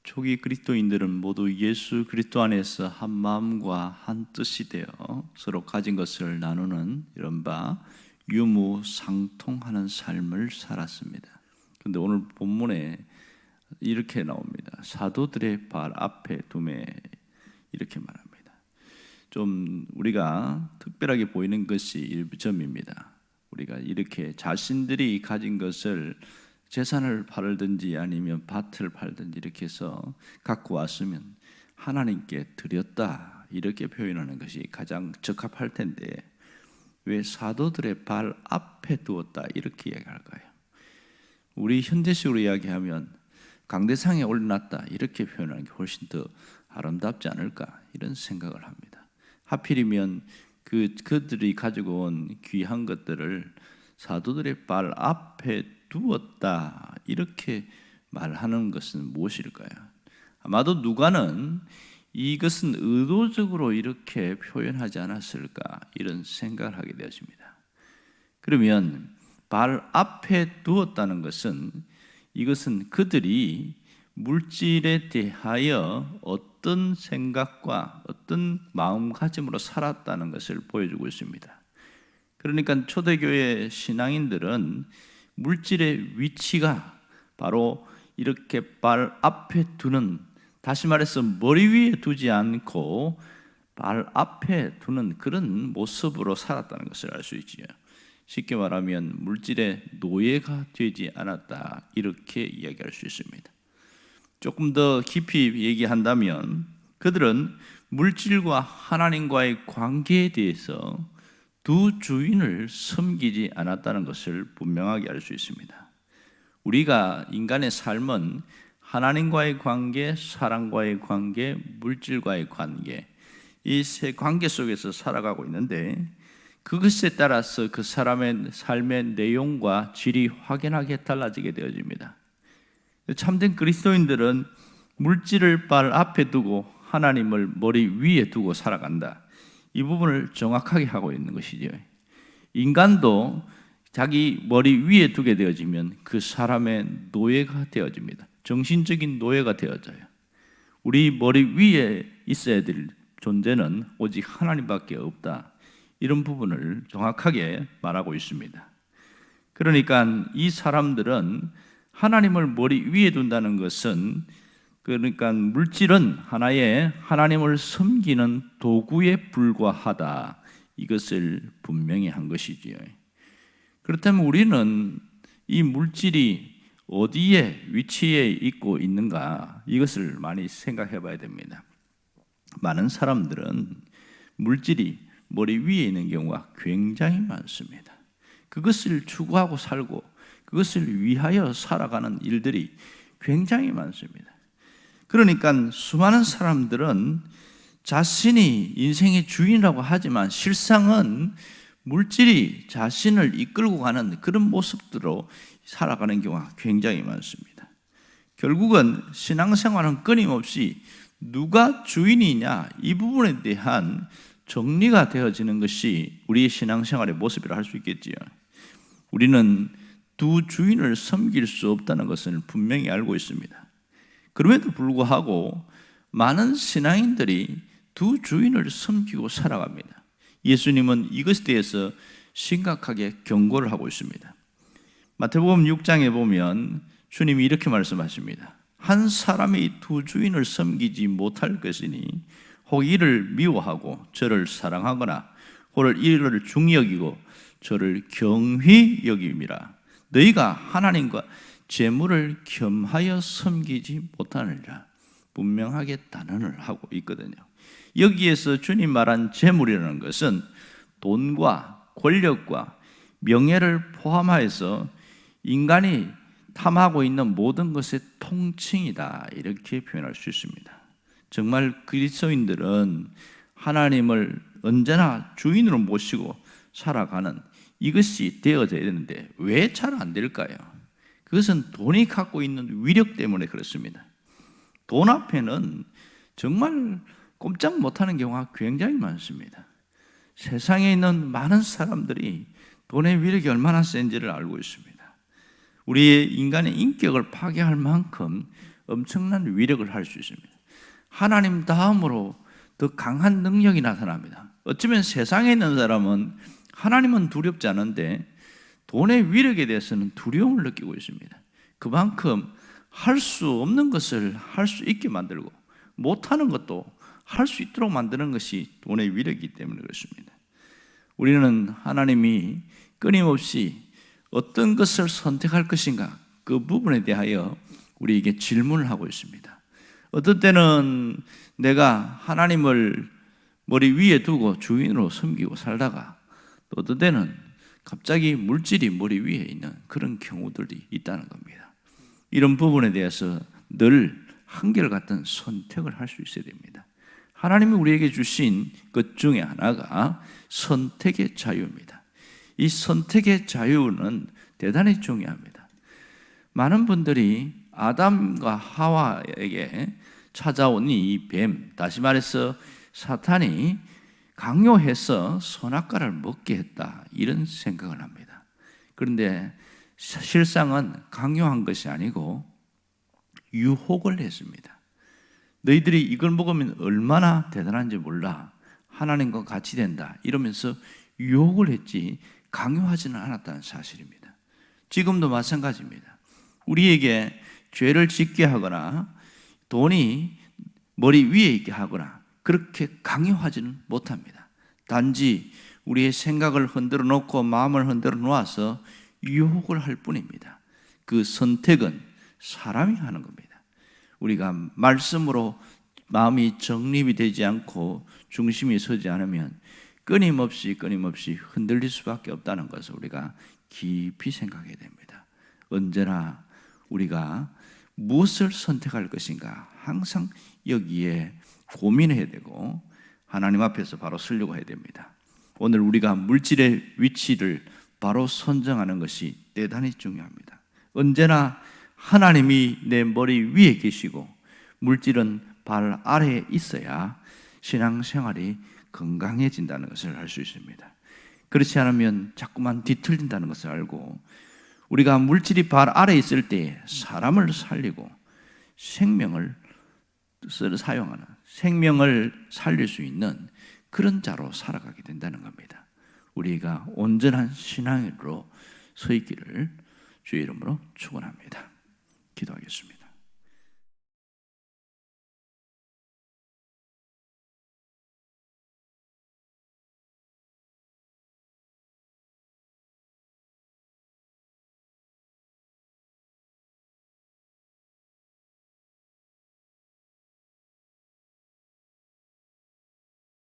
초기 그리스도인들은 모두 예수 그리스도 안에서 한 마음과 한 뜻이 되어 서로 가진 것을 나누는 이른바 유무상통하는 삶을 살았습니다. 그런데 오늘 본문에 이렇게 나옵니다. 사도들의 발 앞에 두매, 이렇게 말합니다. 좀 우리가 특별하게 보이는 것이 일점입니다. 우리가 이렇게 자신들이 가진 것을 재산을 팔든지 아니면 밭을 팔든지 이렇게 해서 갖고 왔으면 하나님께 드렸다, 이렇게 표현하는 것이 가장 적합할 텐데 왜 사도들의 발 앞에 두었다 이렇게 이야기할까요? 우리 현대식으로 이야기하면 강대상에 올려놨다 이렇게 표현하는 게 훨씬 더 아름답지 않을까, 이런 생각을 합니다. 하필이면 그들이 가지고 온 귀한 것들을 사도들의 발 앞에 두었다 이렇게 말하는 것은 무엇일까요? 아마도 누가는 이것은 의도적으로 이렇게 표현하지 않았을까, 이런 생각을 하게 되었습니다. 그러면 발 앞에 두었다는 것은 이것은 그들이 물질에 대하여 어떤 생각과 어떤 마음가짐으로 살았다는 것을 보여주고 있습니다. 그러니까 초대교회 신앙인들은 물질의 위치가 바로 이렇게 발 앞에 두는, 다시 말해서 머리 위에 두지 않고 발 앞에 두는 그런 모습으로 살았다는 것을 알 수 있지요. 쉽게 말하면 물질의 노예가 되지 않았다, 이렇게 이야기할 수 있습니다. 조금 더 깊이 얘기한다면 그들은 물질과 하나님과의 관계에 대해서 두 주인을 섬기지 않았다는 것을 분명하게 알 수 있습니다. 우리가 인간의 삶은 하나님과의 관계, 사람과의 관계, 물질과의 관계, 이 세 관계 속에서 살아가고 있는데 그것에 따라서 그 사람의 삶의 내용과 질이 확연하게 달라지게 되어집니다. 참된 그리스도인들은 물질을 발 앞에 두고 하나님을 머리 위에 두고 살아간다, 이 부분을 정확하게 하고 있는 것이죠. 인간도 자기 머리 위에 두게 되어지면 그 사람의 노예가 되어집니다. 정신적인 노예가 되어져요. 우리 머리 위에 있어야 될 존재는 오직 하나님밖에 없다, 이런 부분을 정확하게 말하고 있습니다. 그러니까 이 사람들은 하나님을 머리 위에 둔다는 것은, 그러니까 물질은 하나의 하나님을 섬기는 도구에 불과하다, 이것을 분명히 한 것이지요. 그렇다면 우리는 이 물질이 어디에 위치해 있고 있는가, 이것을 많이 생각해 봐야 됩니다. 많은 사람들은 물질이 머리 위에 있는 경우가 굉장히 많습니다. 그것을 추구하고 살고 그것을 위하여 살아가는 일들이 굉장히 많습니다. 그러니까 수많은 사람들은 자신이 인생의 주인이라고 하지만 실상은 물질이 자신을 이끌고 가는 그런 모습들로 살아가는 경우가 굉장히 많습니다. 결국은 신앙생활은 끊임없이 누가 주인이냐, 이 부분에 대한 정리가 되어지는 것이 우리의 신앙생활의 모습이라 할 수 있겠지요. 우리는 두 주인을 섬길 수 없다는 것을 분명히 알고 있습니다. 그럼에도 불구하고 많은 신앙인들이 두 주인을 섬기고 살아갑니다. 예수님은 이것에 대해서 심각하게 경고를 하고 있습니다. 마태복음 6장에 보면 주님이 이렇게 말씀하십니다. 한 사람이 두 주인을 섬기지 못할 것이니 혹 이를 미워하고 저를 사랑하거나 혹 이를 중히 여기고 저를 경히 여김이라. 너희가 하나님과 재물을 겸하여 섬기지 못하느니라. 분명하게 단언을 하고 있거든요. 여기에서 주님 말한 재물이라는 것은 돈과 권력과 명예를 포함하여서 인간이 탐하고 있는 모든 것의 통칭이다, 이렇게 표현할 수 있습니다. 정말 그리스도인들은 하나님을 언제나 주인으로 모시고 살아가는 이것이 되어져야 되는데 왜 잘 안 될까요? 그것은 돈이 갖고 있는 위력 때문에 그렇습니다. 돈 앞에는 정말 꼼짝 못하는 경우가 굉장히 많습니다. 세상에 있는 많은 사람들이 돈의 위력이 얼마나 센지를 알고 있습니다. 우리의 인간의 인격을 파괴할 만큼 엄청난 위력을 할 수 있습니다. 하나님 다음으로 더 강한 능력이 나타납니다. 어쩌면 세상에 있는 사람은 하나님은 두렵지 않은데 돈의 위력에 대해서는 두려움을 느끼고 있습니다. 그만큼 할 수 없는 것을 할 수 있게 만들고 못하는 것도 할 수 있도록 만드는 것이 돈의 위력이기 때문에 그렇습니다. 우리는 하나님이 끊임없이 어떤 것을 선택할 것인가 그 부분에 대하여 우리에게 질문을 하고 있습니다. 어떤 때는 내가 하나님을 머리 위에 두고 주인으로 섬기고 살다가 또 어떤 때는 갑자기 물질이 머리 위에 있는 그런 경우들이 있다는 겁니다. 이런 부분에 대해서 늘 한결같은 선택을 할 수 있어야 됩니다. 하나님이 우리에게 주신 것 중에 하나가 선택의 자유입니다. 이 선택의 자유는 대단히 중요합니다. 많은 분들이 아담과 하와에게 찾아온 이 뱀, 다시 말해서 사탄이 강요해서 선악과를 먹게 했다, 이런 생각을 합니다. 그런데 실상은 강요한 것이 아니고 유혹을 했습니다. 너희들이 이걸 먹으면 얼마나 대단한지 몰라, 하나님과 같이 된다, 이러면서 유혹을 했지 강요하지는 않았다는 사실입니다. 지금도 마찬가지입니다. 우리에게 죄를 짓게 하거나 돈이 머리 위에 있게 하거나 그렇게 강요하지는 못합니다. 단지 우리의 생각을 흔들어 놓고 마음을 흔들어 놓아서 유혹을 할 뿐입니다. 그 선택은 사람이 하는 겁니다. 우리가 말씀으로 마음이 정립이 되지 않고 중심이 서지 않으면 끊임없이 흔들릴 수밖에 없다는 것을 우리가 깊이 생각해야 됩니다. 언제나 우리가 무엇을 선택할 것인가 항상 여기에 고민해야 되고 하나님 앞에서 바로 서려고 해야 됩니다. 오늘 우리가 물질의 위치를 바로 선정하는 것이 대단히 중요합니다. 언제나 하나님이 내 머리 위에 계시고 물질은 발 아래에 있어야 신앙생활이 건강해진다는 것을 알 수 있습니다. 그렇지 않으면 자꾸만 뒤틀린다는 것을 알고 우리가 물질이 발 아래에 있을 때 사람을 살리고 생명을 사용하는, 생명을 살릴 수 있는 그런 자로 살아가게 된다는 겁니다. 우리가 온전한 신앙으로 서 있기를 주의 이름으로 축원합니다. 기도하겠습니다.